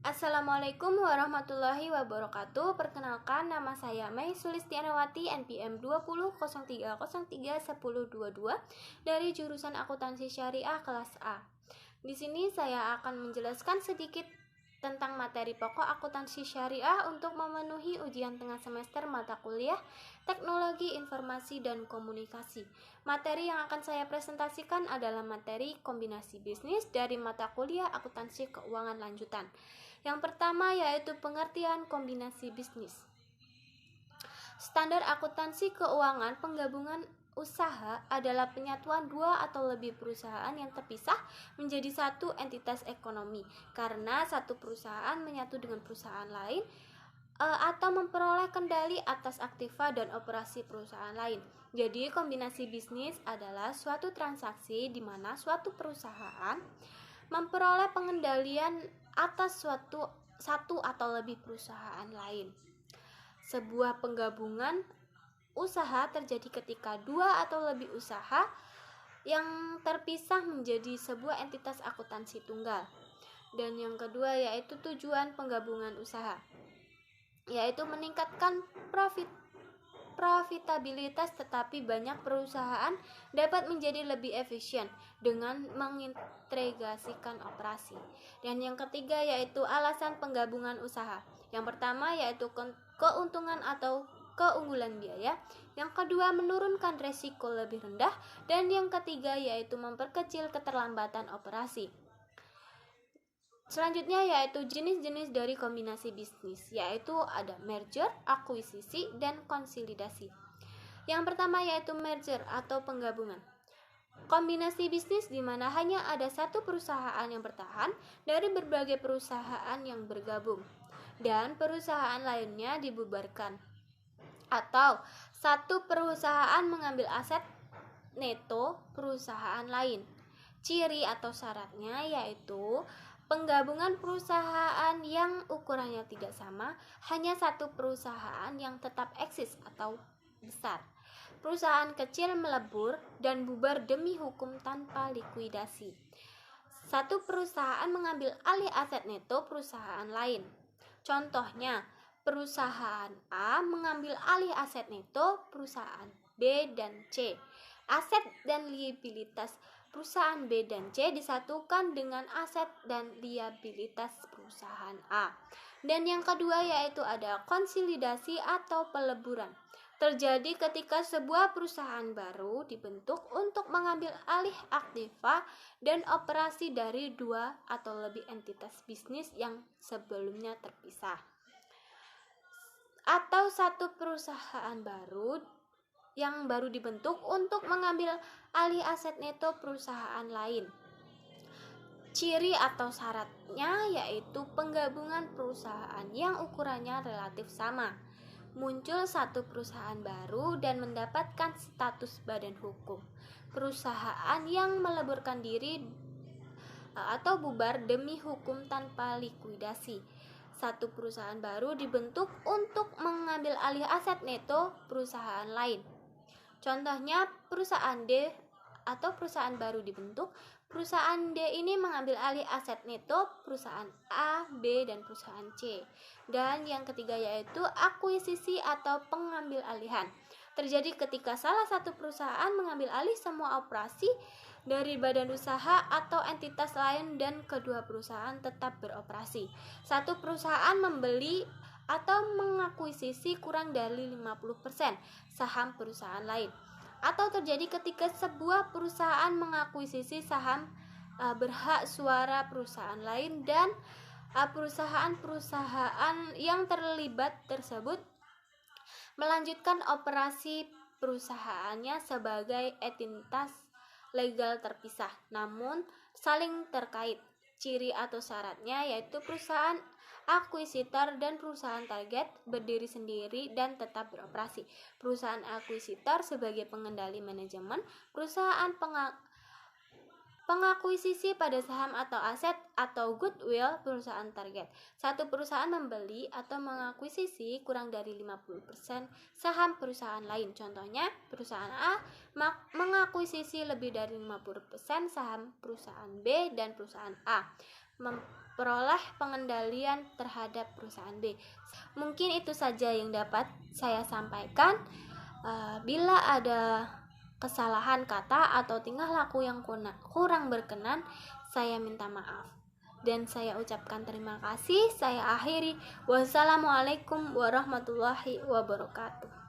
Assalamualaikum warahmatullahi wabarakatuh. Perkenalkan, nama saya Mei Sulistianawati, NPM 2003031022 dari jurusan Akuntansi Syariah kelas A. Di sini saya akan menjelaskan sedikit tentang materi pokok akuntansi syariah untuk memenuhi ujian tengah semester mata kuliah Teknologi Informasi dan Komunikasi. Materi yang akan saya presentasikan adalah materi kombinasi bisnis dari mata kuliah akuntansi keuangan lanjutan. Yang pertama yaitu pengertian kombinasi bisnis. Standar akuntansi keuangan penggabungan usaha adalah penyatuan dua atau lebih perusahaan yang terpisah menjadi satu entitas ekonomi karena satu perusahaan menyatu dengan perusahaan lain atau memperoleh kendali atas aktiva dan operasi perusahaan lain. Jadi kombinasi bisnis adalah suatu transaksi di mana suatu perusahaan memperoleh pengendalian atas satu atau lebih perusahaan lain. Sebuah penggabungan usaha terjadi ketika dua atau lebih usaha yang terpisah menjadi sebuah entitas akuntansi tunggal. Dan yang kedua yaitu tujuan penggabungan usaha, yaitu meningkatkan profitabilitas, tetapi banyak perusahaan dapat menjadi lebih efisien dengan mengintegrasikan operasi. Dan yang ketiga yaitu alasan penggabungan usaha. Yang pertama yaitu keuntungan atau keunggulan biaya, yang kedua menurunkan resiko lebih rendah, dan yang ketiga yaitu memperkecil keterlambatan operasi. Selanjutnya yaitu jenis-jenis dari kombinasi bisnis, yaitu ada merger, akuisisi, dan konsolidasi. Yang pertama yaitu merger atau penggabungan. Kombinasi bisnis di mana hanya ada satu perusahaan yang bertahan dari berbagai perusahaan yang bergabung dan perusahaan lainnya dibubarkan. Atau satu perusahaan mengambil aset neto perusahaan lain. Ciri atau syaratnya yaitu penggabungan perusahaan yang ukurannya tidak sama, hanya satu perusahaan yang tetap eksis atau besar. Perusahaan kecil melebur dan bubar demi hukum tanpa likuidasi. Satu perusahaan mengambil alih aset neto perusahaan lain. Contohnya, perusahaan A mengambil alih aset neto perusahaan B dan C. Aset dan liabilitas perusahaan B dan C disatukan dengan aset dan liabilitas perusahaan A. Dan yang kedua yaitu ada konsolidasi atau peleburan. Terjadi ketika sebuah perusahaan baru dibentuk untuk mengambil alih aktiva dan operasi dari dua atau lebih entitas bisnis yang sebelumnya terpisah. Atau satu perusahaan baru yang baru dibentuk untuk mengambil alih aset neto perusahaan lain. Ciri atau syaratnya yaitu penggabungan perusahaan yang ukurannya relatif sama. Muncul satu perusahaan baru dan mendapatkan status badan hukum. Perusahaan yang meleburkan diri atau bubar demi hukum tanpa likuidasi. Satu perusahaan baru dibentuk untuk mengambil alih aset neto perusahaan lain. Contohnya perusahaan D atau perusahaan baru dibentuk. Perusahaan D ini mengambil alih aset neto perusahaan A, B, dan perusahaan C. Dan yang ketiga yaitu akuisisi atau pengambil alihan. Terjadi ketika salah satu perusahaan mengambil alih semua operasi dari badan usaha atau entitas lain dan kedua perusahaan tetap beroperasi. Satu perusahaan membeli atau mengakuisisi kurang dari 50% saham perusahaan lain. Atau terjadi ketika sebuah perusahaan mengakuisisi saham berhak suara perusahaan lain dan perusahaan-perusahaan yang terlibat tersebut melanjutkan operasi perusahaannya sebagai entitas legal terpisah namun saling terkait. Ciri atau syaratnya yaitu perusahaan akuisitor dan perusahaan target berdiri sendiri dan tetap beroperasi. Perusahaan akuisitor sebagai pengendali manajemen, perusahaan pengakuisisi pada saham atau aset atau goodwill perusahaan target. Satu perusahaan membeli atau mengakuisisi kurang dari 50% saham perusahaan lain. Contohnya, perusahaan A mengakuisisi lebih dari 50% saham perusahaan B dan perusahaan A memperoleh pengendalian terhadap perusahaan B. Mungkin itu saja yang dapat saya sampaikan. Bila ada kesalahan kata atau tingkah laku yang kurang berkenan, saya minta maaf. Dan saya ucapkan terima kasih. Saya akhiri. Wassalamualaikum warahmatullahi wabarakatuh.